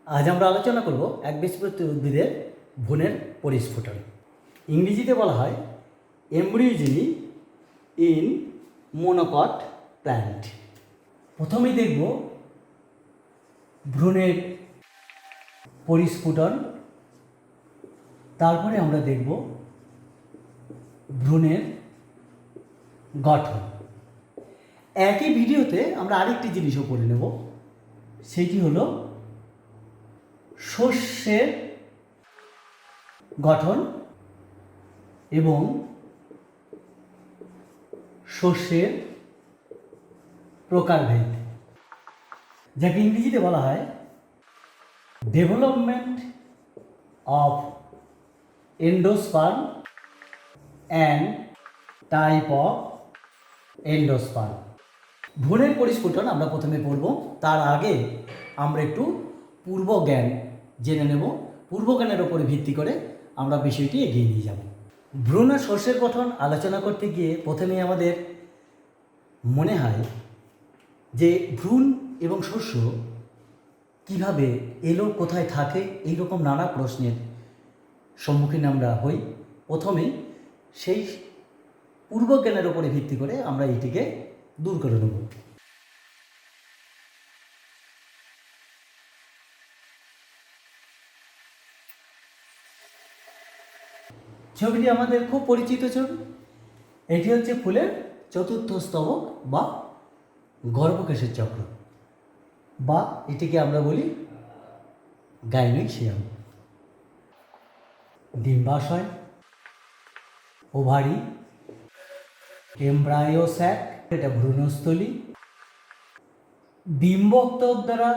আজ আমরা আলোচনা করব একবীজপত্রী উদ্ভিদের ভ্রূণের পরিস্ফুটন। ইংরেজিতে বলা হয় এমব্রিওজেনি ইন মনোকট প্ল্যান্ট। প্রথমেই দেখব ভ্রূণের পরিস্ফুটন, তারপরে আমরা দেখব ভ্রূণের গঠন। একই ভিডিওতে আমরা আরেকটি জিনিসও পড়ে নেব, সেটি হলো শস্যের গঠন এবং শস্যের প্রকারভেদ, যাকে ইংরেজিতে বলা হয় development of endosperm and type of endosperm. ভ্রূণের পরিস্ফুটন আমরা প্রথমে পড়ব, তার আগে আমরা একটু পূর্বজ্ঞান জেনে নেব। পূর্বজ্ঞানের ওপরে ভিত্তি করে আমরা বিষয়টি এগিয়ে নিয়ে যাব। ভ্রূণ আর শস্যের গঠন আলোচনা করতে গিয়ে প্রথমে আমাদের মনে হয় যে ভ্রূণ এবং শস্য কিভাবে এলো, কোথায় থাকে, এই রকম নানা প্রশ্নের সম্মুখীন আমরা হই। প্রথমেই সেই পূর্বজ্ঞানের ওপরে ভিত্তি করে আমরা এটিকে দূর করে নেব। ছবিটি আমাদের খুব পরিচিত ছবি। এটি হচ্ছে ফুলের চতুর্থ স্তবক বা গর্ভকেশের চক্র, বা এটিকে আমরা বলি গাইনোসিয়াম। ডিম্বাশয়, ওভারি, এমব্রায়ো স্যাক, এটা ভ্রূণস্থলী, ডিম্বকতক দ্বারা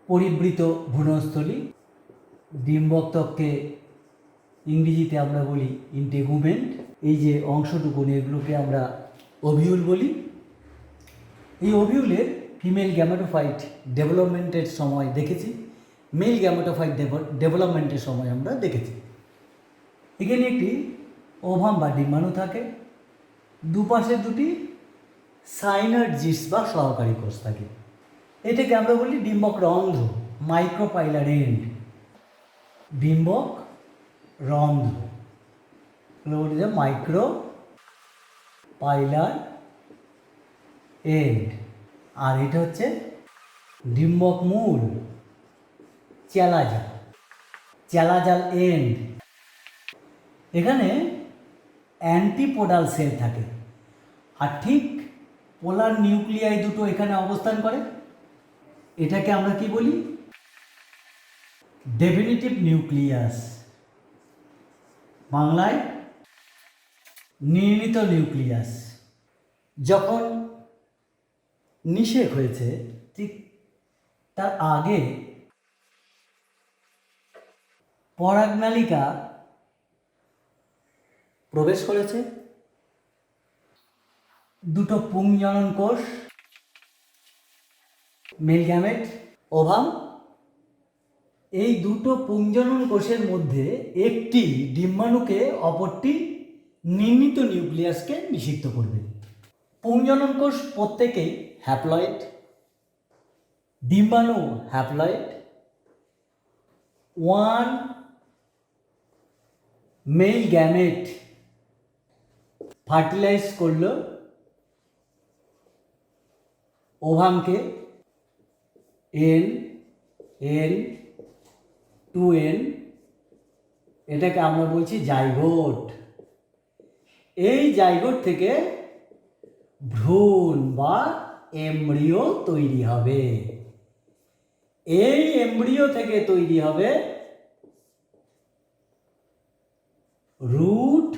পরিবৃত ভ্রূণস্থলী। ডিম্বকতককে ইংরেজিতে আমরা বলি ইন্টেগুমেন্ট। এই যে অংশটুকু, এগুলোকে আমরা ওভিউল বলি। এই ওভিউলের ফিমেল গ্যামেটোফাইট ডেভেলপমেন্টের সময় দেখেছি, মেল গ্যামেটোফাইট ডেভেলপমেন্টের সময় আমরা দেখেছি। এখানে একটি ওভাম বা ডিম্বাণু থাকে, দুপাশে দুটি সাইনার্জিস বা সহকারী কোষ থাকে। এটাকে আমরা বলি ডিম্বক রন্ধ্র, মাইক্রোপাইলার এন্ড। ডিম্বক রন্ধ্র বলি মাইক্রো পাইলার এন্ড। আর এটা হচ্ছে ডিম্বক মূল, চ্যালাজাল এন্ড। এখানে অ্যান্টিপোডাল সেল থাকে, আর ঠিক পোলার নিউক্লিয়াই দুটো এখানে অবস্থান করে। এটাকে আমরা কি বলি? ডেফিনিটিভ নিউক্লিয়াস, বাংলায় নির্ণীত নিউক্লিয়াস। যখন নিষেক হয়েছে ঠিক তার আগে পরাগনালিকা প্রবেশ করেছে, দুটো পুংজনন কোষ, মেল গ্যামেট, ওভাম। এই দুটো পুংজনন কোষের মধ্যে একটি ডিম্বাণুকে অপরটি নির্ণীত নিউক্লিয়াসকে নিষিক্ত করবে। পুংজনন কোষ প্রত্যেকেই হ্যাপ্লয়েড, ডিম্বাণু haploid. One male gamete fertilize করল ওভামকে, এন টু এন, এটাকে আমরা বলছি জাইগোট। এই জাইগোট থেকে ভ্রূণ বা এমব্রিও তৈরি হবে। এই এমব্রিও থেকে তৈরি হবে রুট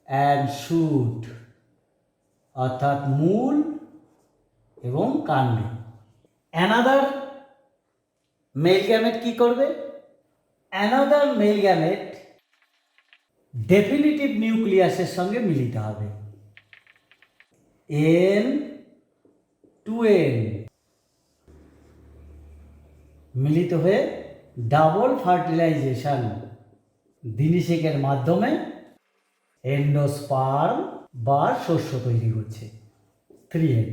অ্যান্ড শুট, অর্থাৎ মূল এবং কাণ্ড। অ্যানাদার মেল গ্যামেট কি করবে? অ্যানাদার মেল গ্যামেট ডেফিনিটিভ নিউক্লিয়াসের সঙ্গে মিলিত হবে, এন টু এন মিলিত হয়ে ডাবল ফার্টিলাইজেশন দিনিশেকের মাধ্যমে এন্ডোস্পার্ম বা শস্য তৈরি করছে। 3N,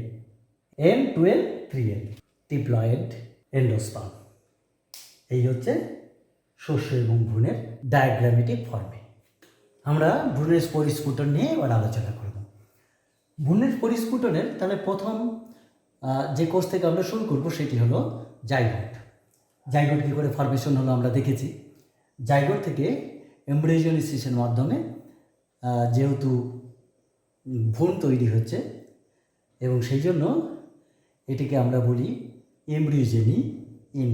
N12 3N, diploid. Endosperm. এই হচ্ছে শস্য এবং ভ্রূণের ডায়াগ্রামেটিক ফর্মে। আমরা ভ্রূণের পরিস্ফুটন নিয়ে এবার আলোচনা করব। ভ্রূণের পরিস্ফুটনের তাহলে প্রথম যে কোষ থেকে আমরা শুরু করব সেটি হলো জাইগোট। জাইগোট কী করে ফর্মেশন হলো আমরা দেখেছি। জাইগোট থেকে এমব্রায়োজেনেসিসের মাধ্যমে যেহেতু ভ্রূণ তৈরি হচ্ছে এবং সেই জন্য এটিকে আমরা বলি এমব্রিওজেনি ইন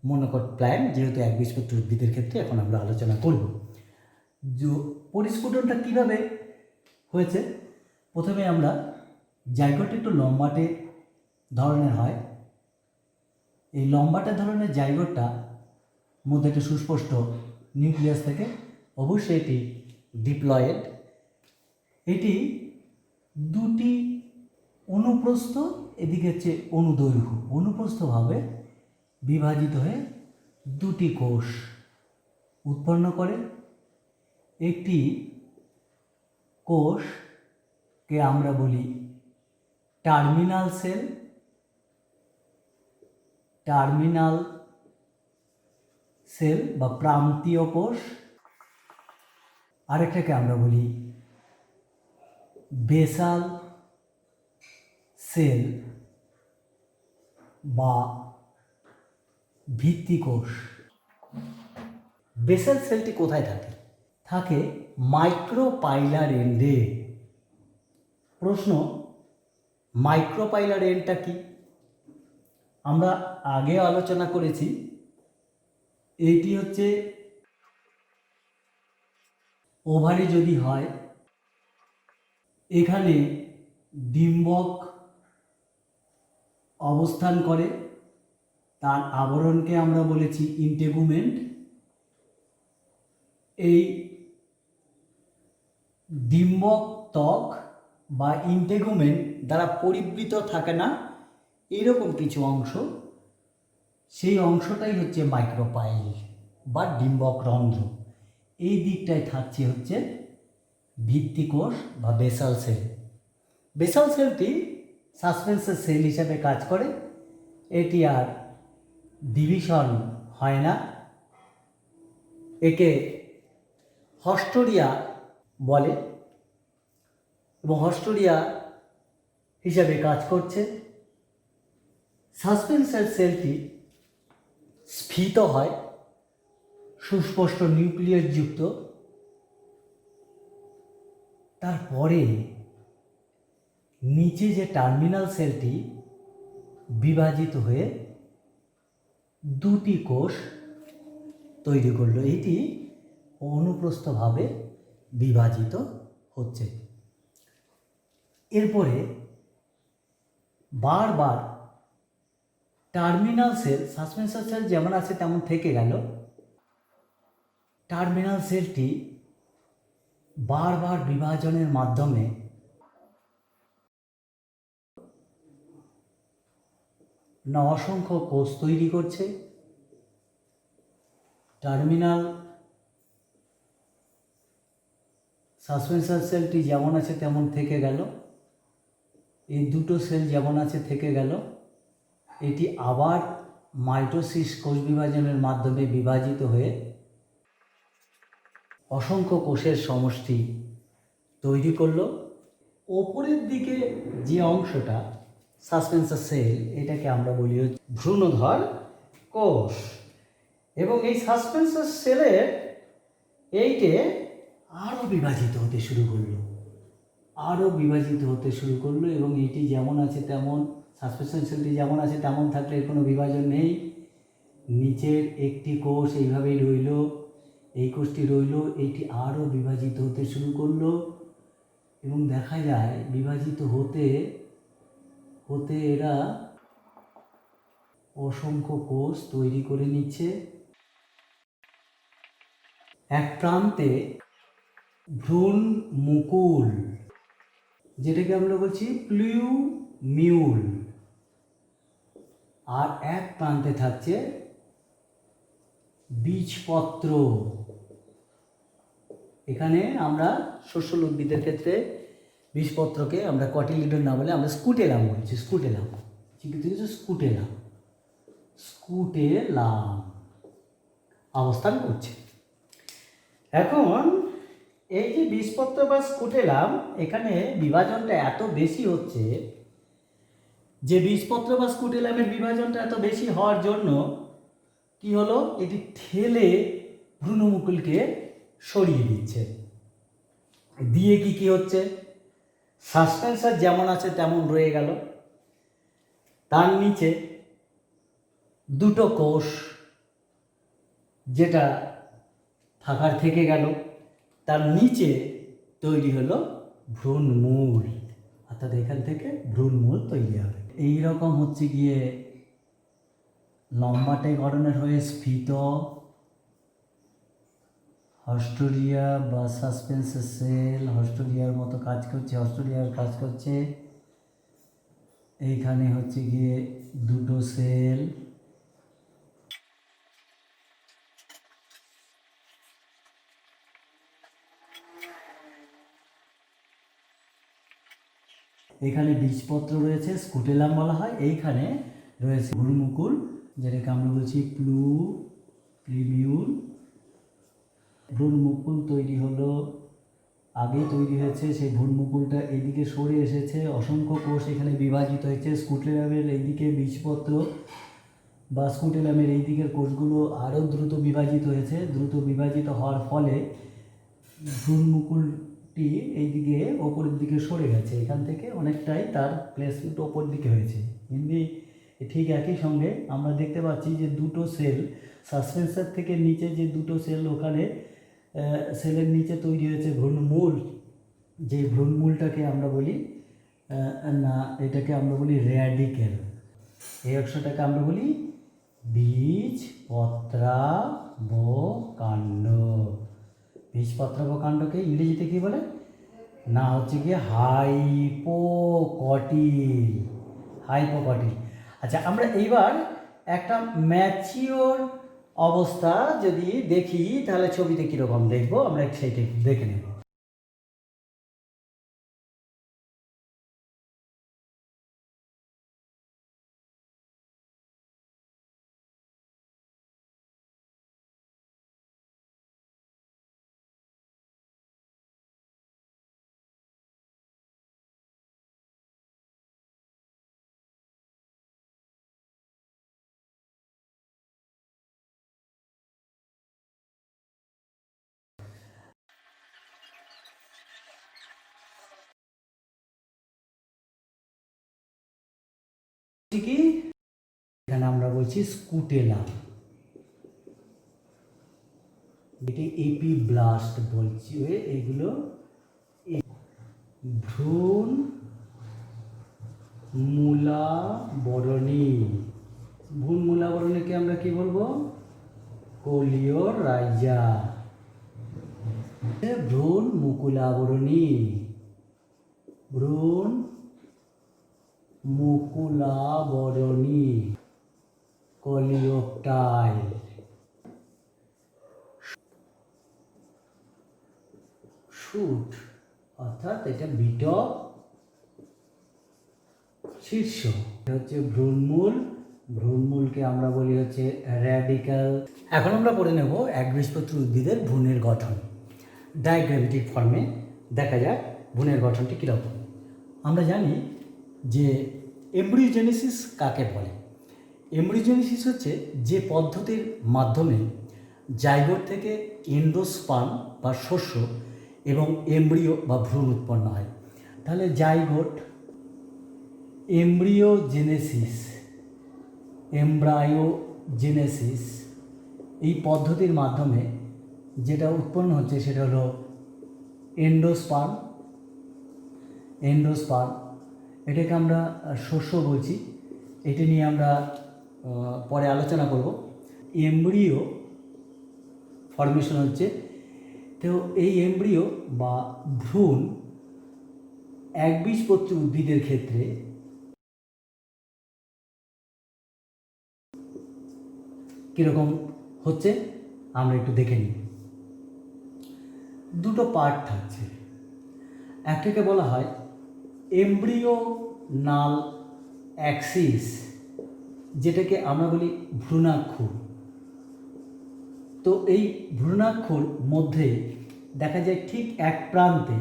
মনোকট প্ল্যান্ট, যেহেতু একবীজপত্রী উদ্ভিদের ক্ষেত্রে এখন আমরা আলোচনা করব। পরিস্ফুটনটা কীভাবে হয়েছে, প্রথমে আমরা জাইগোট একটু লম্বাটে ধরনের হয়। এই লম্বাটে ধরনের জাইগোটটা মধ্যে একটু সুস্পষ্ট নিউক্লিয়াস থেকে, অবশ্যই এটি ডিপ্লয়েড। এটি দুটি অনুপ্রস্থ, এদিকে হচ্ছে অনুদৈর্ঘ্য, অনুপ্রস্থভাবে বিভাজিত হয়ে দুটি কোষ উৎপন্ন করে। একটি কোষকে আমরা বলি টার্মিনাল সেল, টার্মিনাল সেল বা প্রান্তীয় কোষ। আরেকটাকে আমরা বলি বেসাল সেল বা ভিত্তিকোষ। বেসাল সেলটি কোথায় থাকে? থাকে মাইক্রোপাইলার এন্ডে। প্রশ্ন, মাইক্রোপাইলার এন্ডটা কি? আমরা আগে আলোচনা করেছি, এইটি হচ্ছে ওভারি যদি হয়, এখানে ডিম্বক অবস্থান করে, তার আবরণকে আমরা বলেছি ইন্টেগুমেন্ট। এই ডিম্বক ত্বক বা ইন্টেগুমেন্ট দ্বারা পরিবৃত থাকে না এরকম কিছু অংশ, সেই অংশটাই হচ্ছে মাইক্রোপাইল বা ডিম্বক রন্ধ্র। এই দিকটায় থাকছে হচ্ছে ভিত্তিকোষ বা বেসাল সেল। বেসাল সেলটি সাসপেন্সার সেল হিসাবে কাজ করে। এটি আর ডিভিশন হয় না। একে হস্টোরিয়া বলে এবং হস্টোরিয়া হিসাবে কাজ করছে। সাসপেন্সার সেলটি স্ফীত হয়, সুস্পষ্ট নিউক্লিয়াস যুক্ত। তারপরে নিচে যে টার্মিনাল সেলটি বিভাজিত হয়ে দুটি কোষ তৈরি করলো, এটি অনুপ্রস্থভাবে বিভাজিত হচ্ছে। এরপরে বারবার টার্মিনাল সেল, সাসপেন্সার সেল যেমন আছে তেমন থেকে গেল, টার্মিনাল সেলটি বারবার বিভাজনের মাধ্যমে না অসংখ্য কোষ তৈরি করছে। টার্মিনাল সাসপেন্সার সেলটি যেমন আছে তেমন থেকে গেল, এই দুটো সেল যেমন আছে থেকে গেল। এটি আবার মাইটোসিস কোষ বিভাজনের মাধ্যমে বিভাজিত হয়ে অসংখ্য কোষের সমষ্টি তৈরি করলো। ওপরের দিকে যে অংশটা সাসপেন্সার সেল, এটাকে আমরা বলি ভ্রূণধর কোষ। এবং এই সাসপেন্সার সেলের এইটে আরও বিভাজিত হতে শুরু করলো, আরও বিভাজিত হতে শুরু করলো। এবং এটি যেমন আছে তেমন, সাসপেন্সার সেলটি যেমন আছে তেমন থাকলে এর কোনো বিভাজন নেই। নিচের একটি কোষ এইভাবেই রইল, এই কোষটি রইল, এইটি আরও বিভাজিত হতে শুরু করলো। এবং দেখা যায় বিভাজিত হতে হতে এরা অসংখ্য কোষ তৈরি করে নিচ্ছে। এক প্রান্তে ভ্রূণ মুকুল, যেটাকে আমরা বলছি প্লিউমিউল, আর এক প্রান্তে থাকছে বীজপত্র। এখানে আমরা শস্যল উদ্ভিদের ক্ষেত্রে বীজপত্রকে আমরা কটিলিডন না বলে আমরা স্কুটেলাম বলছি। স্কুটেলাম, চিকিৎসা স্কুটেলাম। স্কুটেলাম অবস্থান করছে। এখন এই যে বীজপত্র বা স্কুটেলাম, এখানে বিভাজনটা এত বেশি হচ্ছে যে বীজপত্র বা স্কুটেলামের বিভাজনটা এত বেশি হওয়ার জন্য কি হলো, এটি ঠেলে ভ্রূণমুকুলকে সরিয়ে দিচ্ছে। দিয়ে কি হচ্ছে, সাসপেন্সার যেমন আছে তেমন রয়ে গেল, তার নিচে দুটো কোষ যেটা থাকার থেকে গেল, তার নিচে তৈরি হলো ভ্রূণমূল, অর্থাৎ এখান থেকে ভ্রূণমূল তৈরি হবে। এইরকম হচ্ছে গিয়ে লম্বাটে গঠনের হয়ে স্ফীত হস্টোরিয়া বা সাসপেন্সার সেল হস্টোরিয়ার মতো কাজ করছে, হস্টোরিয়ার কাজ করছে। এইখানে হচ্ছে গিয়ে দুটো সেল, এখানে বীজপত্র রয়েছে, স্কুটেলাম বলা হয়। এইখানে রয়েছে ভ্রূণমুকুল, যেটাকে আমরা বলছি প্রিমিউল। ভ্রূণমুকুল তৈরি হলো, আগে তৈরি হয়েছে, সেই ভ্রূণমুকুলটা এইদিকে সরে এসেছে, অসংখ্য কোষ এখানে বিভাজিত হয়েছে। স্কুটেলামের এইদিকে বীজপত্র বা স্কুটেলামের এই দিকের কোষগুলো আরও দ্রুত বিভাজিত হয়েছে। দ্রুত বিভাজিত হওয়ার ফলে ভ্রূণমুকুলটি এইদিকে ওপরের দিকে সরে গেছে, এখান থেকে অনেকটাই তার প্লেসমেন্ট ওপর দিকে হয়েছে। এমনি ঠিক একই সঙ্গে আমরা দেখতে পাচ্ছি যে দুটো সেল সাসপেন্সার থেকে নিচে, যে দুটো সেল ওখানে সেলের নিচে তৈরি হয়েছে ভ্রূণমূল। যে ভ্রূণমূলটাকে আমরা বলি এটাকে আমরা বলি র্যাডিকেল। এই অংশটাকে আমরা বলি বীজপত্রাবকাণ্ড। বীজপত্রাবকাণ্ডকে ইংরেজিতে কী বলে না, হচ্ছে গিয়ে হাইপোকটিল। আচ্ছা, আমরা এইবার একটা ম্যাচিওর অবস্থা যদি দেখি তাহলে ছবিতে কীরকম দেখবো, আমরা সেইটা দেখে নেব। কি এখানে আমরা বলছি স্কুটেলাম, এটি এপিব্লাস্ট বলছি। এইগুলো ভ্রূণ মূলাবরণী, ভ্রূণ মূলাবরণীকে আমরা কি বলবো, কোলিওরাইজা। ভ্রূণ মুকুলাবরণী, ভ্রূণ মুকুলাবরণী, কোলিওপটাইল। শুট, অর্থাৎ এটা বিটপ শীর্ষ, হচ্ছে ভ্রূণমূল। ভ্রূণমূলকে আমরা বলি হচ্ছে র্যাডিক্যাল। এখন আমরা পড়ে নেব একবীজপত্রী উদ্ভিদের ভ্রূণের গঠন। ডায়াগ্রামেটিক ফর্মে দেখা যাক ভ্রূণের গঠনটি কীরকম। আমরা জানি যে এমব্রিওজেনেসিস কাকে বলে। এমব্রিওজেনেসিস হচ্ছে যে পদ্ধতির মাধ্যমে জাইগোট থেকে এন্ডোস্পার্ম বা শস্য এবং এমব্রিও বা ভ্রূণ উৎপন্ন হয়। তাহলে জাইগোট, এমব্রায়োজেনেসিস এই পদ্ধতির মাধ্যমে যেটা উৎপন্ন হচ্ছে সেটা হলো এন্ডোস্পার্ম। এটাকে আমরা শস্য বলছি, এটা নিয়ে আমরা পরে আলোচনা করব। এমব্রিও ফর্মেশন হচ্ছে, তো এই এমব্রিও বা ভ্রূণ একবীজপত্রী উদ্ভিদের ক্ষেত্রে কীরকম হচ্ছে আমরা একটু দেখে নিই। দুটো পার্ট থাকছে, একটাকে বলা হয় এমব্রিওনাল অ্যাক্সিস, যেটাকে আমরা বলি ভ্রূণাক্ষর। তো এই ভ্রূণাক্ষর মধ্যে দেখা যায় ঠিক এক প্রান্তে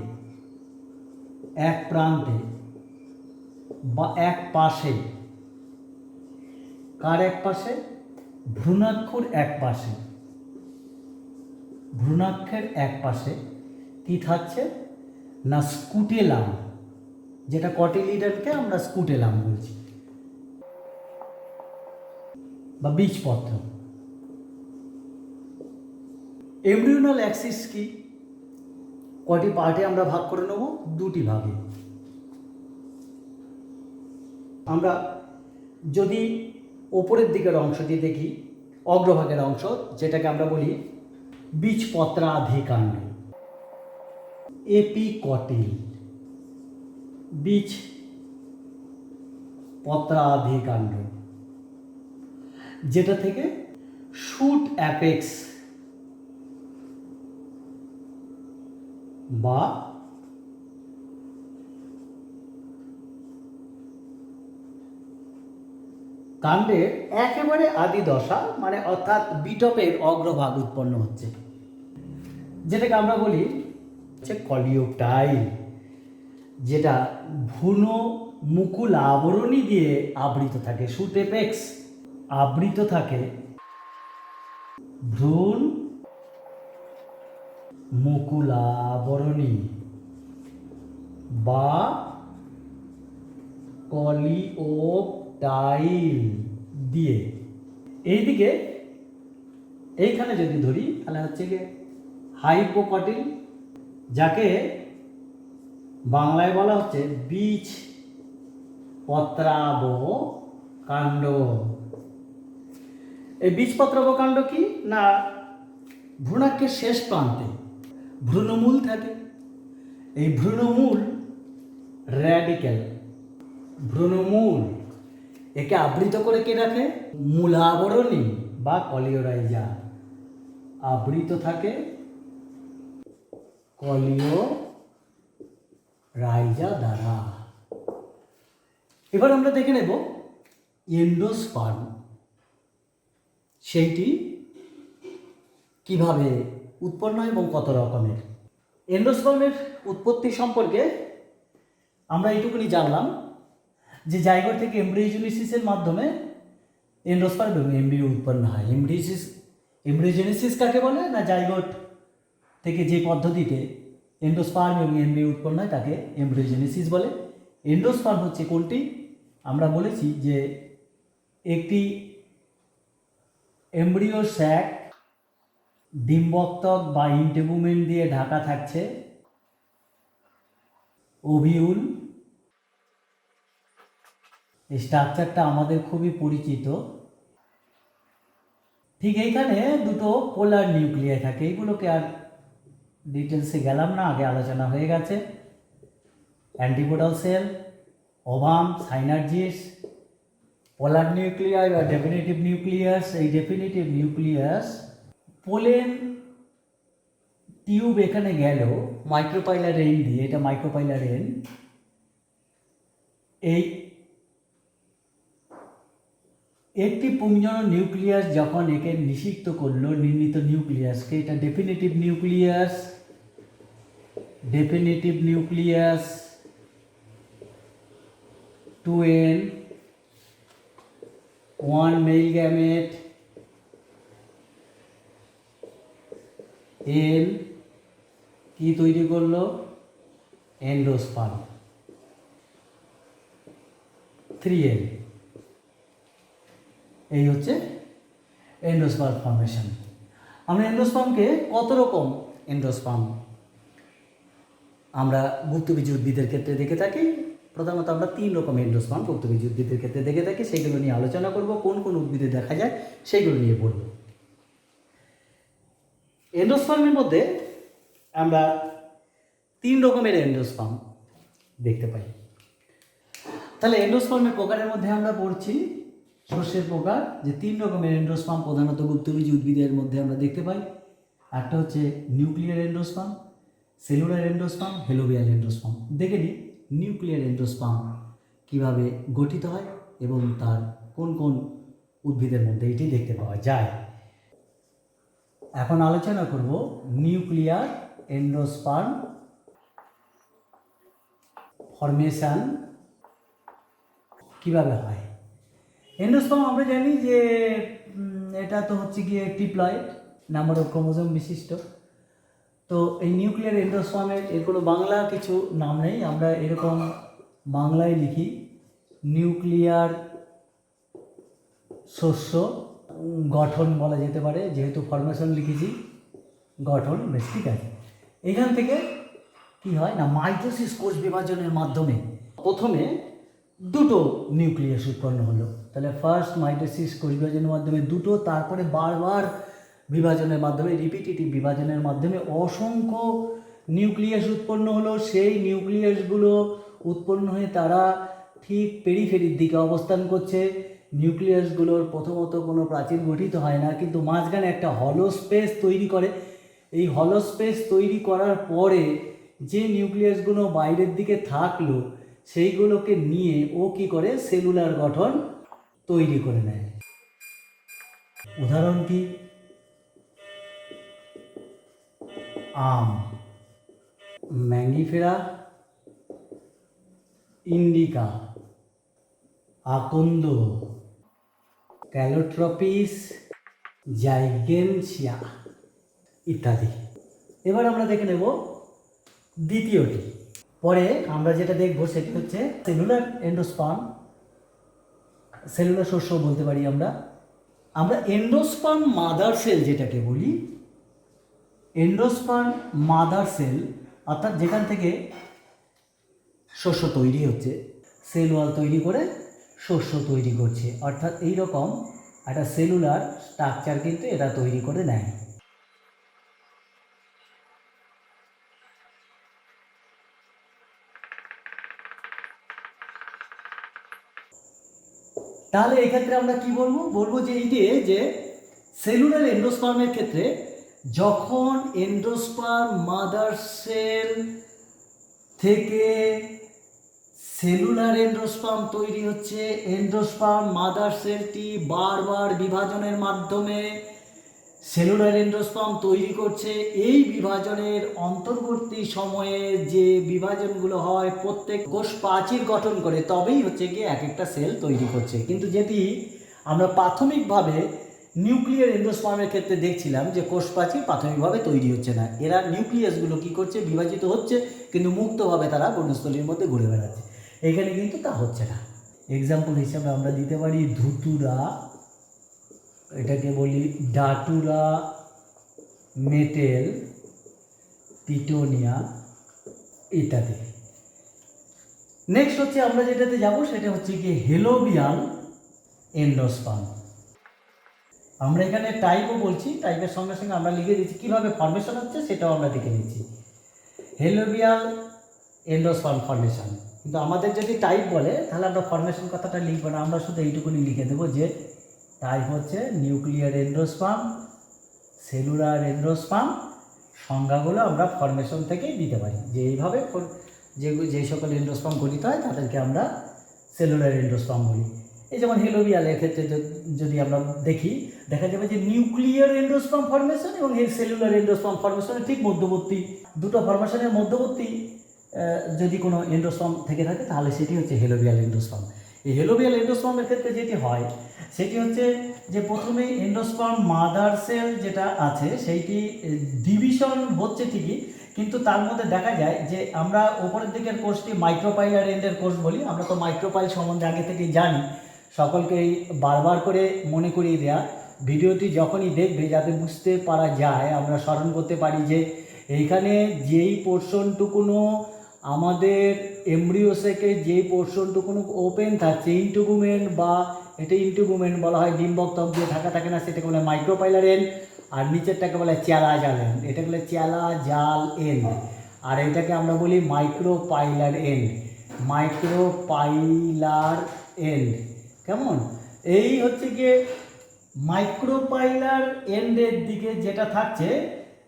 বা এক পাশে, কার এক পাশে? ভ্রূণাক্ষর এক পাশে, ভ্রূণাক্ষের এক পাশে কি থাকছে না স্কুটেলাম, যেটা কটিলিডনকে আমরা স্কুটেলাম বলছি, বা বীজপত্র। এমব্রিওনাল অ্যাক্সিস কি? কটি পার্টে আমরা ভাগ করে নেব? দুটি ভাগে। আমরা যদি ওপরের দিকের অংশটি দেখি, অগ্রভাগের অংশ, যেটাকে আমরা বলি বীজপত্রাধিকাণ্ড, এপিকটিল, বীজপত্রাধিকাণ্ড, যেটা থেকে শুট অ্যাপেক্স বা কাণ্ডের একেবারে আদি দশা, মানে অর্থাৎ বিটপের অগ্রভাগ উৎপন্ন হচ্ছে, যেটাকে আমরা বলি হচ্ছে কলিওটাইল, যেটা ভ্রূণ মুকুল আবরণী দিয়ে আবৃত থাকে। শুট অ্যাপেক্স আবৃত থাকে ভ্রূণ মুকুল আবরণী বা কলিওটাইল দিয়ে। এইদিকে এইখানে যদি ধরি তাহলে হচ্ছে গিয়ে হাইপোকটিল, যাকে বাংলায় বলা হচ্ছে বীজ পত্রাবহ কাণ্ড। এই বীজপত্রাবহ কাণ্ড কি না ভ্রূণাক্ষের শেষ প্রান্তে ভ্রূণমূল থাকে। এই ভ্রূণমূল র্যাডিক্যাল, ভ্রূণমূল একে আবৃত করে কে রাখে? মূলাবরণী বা কলিওরাইজা আবৃত থাকে কলিওরাইজা দ্বারা। এবার আমরা দেখে নেব এন্ডোস্পার্ম, সেইটি কিভাবে উৎপন্ন এবং কত রকমের। এন্ডোস্পার্মের উৎপত্তি সম্পর্কে আমরা এইটুকুনি জানলাম যে জাইগোট থেকে এমব্রিওজেনেসিসের মাধ্যমে এন্ডোস্পার্ম এবং এমব্রিও উৎপন্ন হয়। এমব্রিওজেনেসিস কাকে বলে না জাইগোট থেকে যে পদ্ধতিতে এন্ডোস্পার্ম এবং এমব্রিও উৎপন্ন হয় তাকে এমব্রিওজেনেসিস বলে। এন্ডোস্পার্ম হচ্ছে কোনটি? আমরা বলেছি যে একটি এমব্রিও স্যাক ডিম্বকতক বা ইন্টেগুমেন্ট দিয়ে ঢাকা থাকছে, ওভিউল। এই স্ট্রাকচারটা আমাদের খুবই পরিচিত। ঠিক এইখানে দুটো পোলার নিউক্লিয়াই থাকে, এইগুলোকে আর ডিটেলসে গেলাম না, আগে আলোচনা হয়ে গেছে। অ্যান্টিপোডাল সেল, ওভাম, সাইনার্জিস, পোলার নিউক্লিয়াই বা ডেফিনেটিভ নিউক্লিয়াস। এই ডেফিনেটিভ নিউক্লিয়াস পোলেন টিউব এখানে গেল মাইক্রোপাইলার এন্ড দিয়ে, এটা মাইক্রোপাইলার এন্ড। এই একটি পুংজনক নিউক্লিয়াস যখন একে নিষিক্ত করলো, নির্ণীত নিউক্লিয়াসকে, এটা definitive nucleus. Definitive nucleus 2n, 1 male gamete, n কি তৈরি করলো? Endosperm 3n। এই হচ্ছে এন্ডোস্পার্ম ফর্মেশন। আমরা এন্ডোস্পার্মকে কত রকম এন্ডোস্পার্ম আমরা গুপ্তবীজ উদ্ভিদের ক্ষেত্রে দেখে থাকি। প্রথমত আমরা 3 রকম এন্ডোস্পার্ম গুপ্তবীজ উদ্ভিদের ক্ষেত্রে দেখে থাকি, সেইগুলো নিয়ে আলোচনা করব। কোন কোন উদ্ভিদে দেখা যায় সেইগুলো নিয়ে পড়ব। এন্ডোস্পার্মের মধ্যে আমরা 3 রকমের এন্ডোস্পার্ম দেখতে পাই। তাহলে এন্ডোস্পার্মের প্রকারের মধ্যে আমরা পড়ছি শস্যের প্রকার, যে 3 রকমের এন্ডোস্পার্ম প্রধানত গুপ্তবীজ উদ্ভিদের মধ্যে আমরা দেখতে পাই। একটা হচ্ছে nuclear endosperm, cellular endosperm, helobial endosperm. দেখে নিই নিউক্লিয়ার এন্ডোস্পার্ম কীভাবে গঠিত হয় এবং তার কোন কোন উদ্ভিদের মধ্যে এটি দেখতে পাওয়া যায়। এখন আলোচনা করব নিউক্লিয়ার এন্ডোস্পার্ম ফর্মেশন কিভাবে হয়। এন্ডোস্পার্ম আমরা জানি যে এটা তো হচ্ছে গিয়ে ট্রিপ্লয়েড নাম্বার অফ ক্রোমোজোম বিশিষ্ট। তো এই নিউক্লিয়ার এন্ডোস্পার্মের এর কোনো বাংলা কিছু নাম নেই, আমরা এরকম বাংলায় লিখি নিউক্লিয়ার শস্য গঠন বলা যেতে পারে, যেহেতু ফরমেশন লিখেছি গঠন বেশ ঠিক আছে। এখান থেকে কি হয় না, মাইটোসিস কোষ বিভাজনের মাধ্যমে প্রথমে দুটো নিউক্লিয়াস উৎপন্ন হলো। তাহলে ফার্স্ট মাইটোসিস কোষ বিভাজনের মাধ্যমে দুটো, তারপরে বারবার বিভাজনের মাধ্যমে রিপিটেটিভ বিভাজনের মাধ্যমে অসংখ্য নিউক্লিয়াস উৎপন্ন হলো। সেই নিউক্লিয়াসগুলো উৎপন্ন হয়ে তারা ঠিক পেরিফেরির দিকে অবস্থান করছে। নিউক্লিয়াসগুলোর প্রথমত কোনো প্রাচীর গঠিত হয় না, কিন্তু মাঝখানে একটা হলো স্পেস তৈরি করে। এই হলো স্পেস তৈরি করার পরে যে নিউক্লিয়াসগুলো বাইরের দিকে থাকলো সেইগুলোকে নিয়ে ও কী করে সেলুলার গঠন তৈরি করে নেয়। উদাহরণ কি, আম, ম্যাঙ্গিফেরা ইন্ডিকা, আকন্দ, ক্যালোট্রপিস, জাইগেনসিয়া ইত্যাদি। এবার আমরা দেখে নেব দ্বিতীয়টি। পরে আমরা যেটা দেখব সেটি হচ্ছে সেলুলার এন্ডোস্পার্ম, সেলুলার শস্য বলতে পারি আমরা। এন্ডোস্পার্ম মাদার সেল যেটাকে বলি, এন্ডোস্পার্ম মাদার সেল অর্থাৎ যেখান থেকে শস্য তৈরি হচ্ছে, সেল ওয়াল তৈরি করে শস্য তৈরি করছে, অর্থাৎ এইরকম একটা সেলুলার স্ট্রাকচার কিন্তু এটা তৈরি করে নেয়। তাহলে এক্ষেত্রে আমরা কি বলবো যে এই যে সেলুলার এন্ডোস্পার্মের ক্ষেত্রে যখন এন্ডোস্পার্ম মাদার সেল থেকে সেলুলার এন্ডোস্পার্ম তৈরি হচ্ছে, এন্ডোস্পার্ম মাদার সেলটি বারবার বিভাজনের মাধ্যমে সেলুলার এন্ডোস্পার্ম তৈরি করছে। এই বিভাজনের অন্তর্বর্তী সময়ে যে বিভাজনগুলো হয় প্রত্যেক কোষ প্রাচীর গঠন করে, তবেই হচ্ছে গিয়ে এক একটা সেল তৈরি করছে। কিন্তু যেটি আমরা প্রাথমিকভাবে নিউক্লিয়ার এন্ডোস্পার্মের ক্ষেত্রে দেখছিলাম যে কোষ প্রাচীর প্রাথমিকভাবে তৈরি হচ্ছে না, এরা নিউক্লিয়াসগুলো কী করছে বিভাজিত হচ্ছে, কিন্তু মুক্তভাবে তারা বনস্থলীর মধ্যে ঘুরে বেড়াচ্ছে। এখানে কিন্তু তা হচ্ছে না। এক্সাম্পল হিসাবে আমরা দিতে পারি ধুতুরা, এটাকে বলি ডাটুরা, মেটেল, পিটোনিয়া ইত্যাদি। নেক্সট হচ্ছে আমরা যেটাতে যাব সেটা হচ্ছে কি হেলোবিয়াল এন্ডোস্পার্ম। আমরা এখানে টাইপও বলছি, টাইপের সঙ্গে সঙ্গে আমরা লিখে দিচ্ছি কীভাবে ফর্মেশন হচ্ছে সেটাও আমরা দেখে নিচ্ছি। হেলোবিয়াল এন্ডোস্পার্ম ফর্মেশন, কিন্তু আমাদের যদি টাইপ বলে তাহলে আমরা ফর্মেশন কথাটা লিখবো না, আমরা শুধু এইটুকুনি লিখে দেবো যে টাইপ হচ্ছে নিউক্লিয়ার এন্ডোস্পার্ম, সেলুলার এন্ডোস্পার্ম। সংজ্ঞাগুলো আমরা ফর্মেশন থেকেই দিতে পারি, যে এইভাবে যে সকল এন্ডোস্পার্ম গঠিত হয় তাদেরকে আমরা সেলুলার এন্ডোস্পার্ম বলি। এই যেমন হেলোবিয়ালের ক্ষেত্রে যদি আমরা দেখি, দেখা যাবে যে নিউক্লিয়ার এন্ডোস্পার্ম ফর্মেশন এবং সেলুলার এন্ডোস্পার্ম ফর্মেশনের ঠিক মধ্যবর্তী, দুটো ফর্মেশনের মধ্যবর্তী যদি কোনো এন্ডোস্পার্ম থেকে থাকে তাহলে সেটি হচ্ছে হেলোবিয়াল এন্ডোস্পার্ম। এই হেলোবিয়াল এন্ডোস্পার্মের ক্ষেত্রে যেটি হয় সেটি হচ্ছে যে প্রথমেই এন্ডোস্পার্ম মাদার সেল যেটা আছে সেইটি ডিভিশন হচ্ছে ঠিকই, কিন্তু তার মধ্যে দেখা যায় যে আমরা ওপরের দিকের কোষটি মাইক্রোপাইলার এন্ডের কোষ বলি। আমরা তো মাইক্রোপাইল সম্বন্ধে আগে থেকেই জানি, সকলকেই বারবার করে মনে করিয়ে দেয়া। ভিডিওটি যখনই দেখবে যাতে বুঝতে পারা যায়, আমরা স্মরণ করতে পারি যে এইখানে যেই পোর্শনটুকুনো আমাদের এমব্রিওসেকে যেই পোর্শনটুকুনো ওপেন থাকছে, ইন্টুগুমেন্ট বা এটা ইন্টুগুমেন্ট বলা হয়, ডিম্বক ত্বক দিয়ে ঢাকা থাকে না, সেটাকে বলে মাইক্রোপাইলার এন্ড। আর নিচেরটাকে বলে চ্যালা জাল এন্ড, এটাকে বলে চ্যালা জাল এন্ড। আর এটাকে আমরা বলি মাইক্রোপাইলার এন্ড, মাইক্রোপাইলার এন্ড। কেমন? এই হচ্ছে গিয়ে মাইক্রোপাইলার এন্ডের দিকে যেটা থাকছে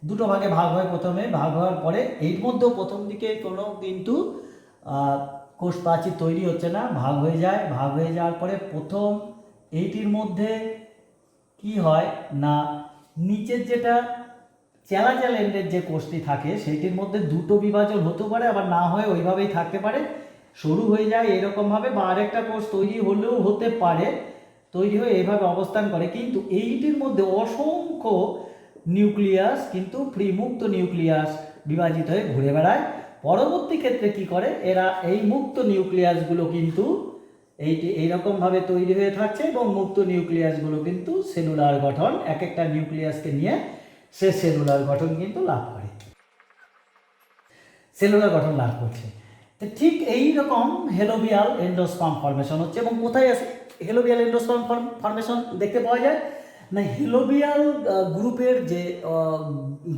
দুটো ভাগে ভাগ হয়, প্রথমে ভাগ হওয়ার পরে এর মধ্যেও প্রথম দিকে কোনো কিন্তু কোষ প্রাচীর তৈরি হচ্ছে না, ভাগ হয়ে যায়। ভাগ হয়ে যাওয়ার পরে প্রথম এইটির মধ্যে কি হয় না নিচের যেটা চ্যালাচাল এন্ডের যে কোষটি থাকে সেইটির মধ্যে দুটো বিভাজন হতে পারে, আবার না হয়ে ওইভাবেই থাকতে পারে, শুরু হয়ে যায় এরকমভাবে, বা আরেকটা কোষ তৈরি হলেও হতে পারে, তৈরি হয়ে এইভাবে অবস্থান করে। কিন্তু এইটির মধ্যে অসংখ্য নিউক্লিয়াস কিন্তু ফ্রি মুক্ত নিউক্লিয়াস বিভাজিত হয়ে ঘুরে বেড়ায়। পরবর্তী ক্ষেত্রে কি করে এরা, এই মুক্ত নিউক্লিয়াসগুলো কিন্তু এইরকমভাবে তৈরি হয়ে থাকছে এবং মুক্ত নিউক্লিয়াসগুলো কিন্তু সেলুলার গঠন, এক একটা নিউক্লিয়াসকে নিয়ে সে সেলুলার গঠন কিন্তু লাভ করে, সেলুলার গঠন লাভ করছে। তো ঠিক এই রকম হেলোবিয়াল এন্ডোস্পার্ম ফর্মেশন হচ্ছে। এবং কোথায় আছে হেলোবিয়াল এন্ডোস্পার্ম ফর্মেশন দেখতে পাওয়া যায় না, হেলোবিয়াল গ্রুপের যে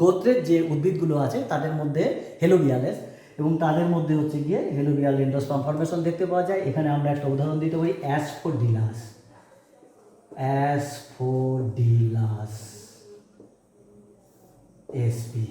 গোত্রের যে উদ্ভিদগুলো আছে তাদের মধ্যে হেলোবিয়ালেস, এবং তাদের মধ্যে হচ্ছে গিয়ে হেলোবিয়াল এন্ডোস্পার্ম ফর্মেশন দেখতে পাওয়া যায়। এখানে আমরা একটা উদাহরণ দিতে পারি, অ্যাসফোডিলাস, অ্যাসফোডিলাস এসপি।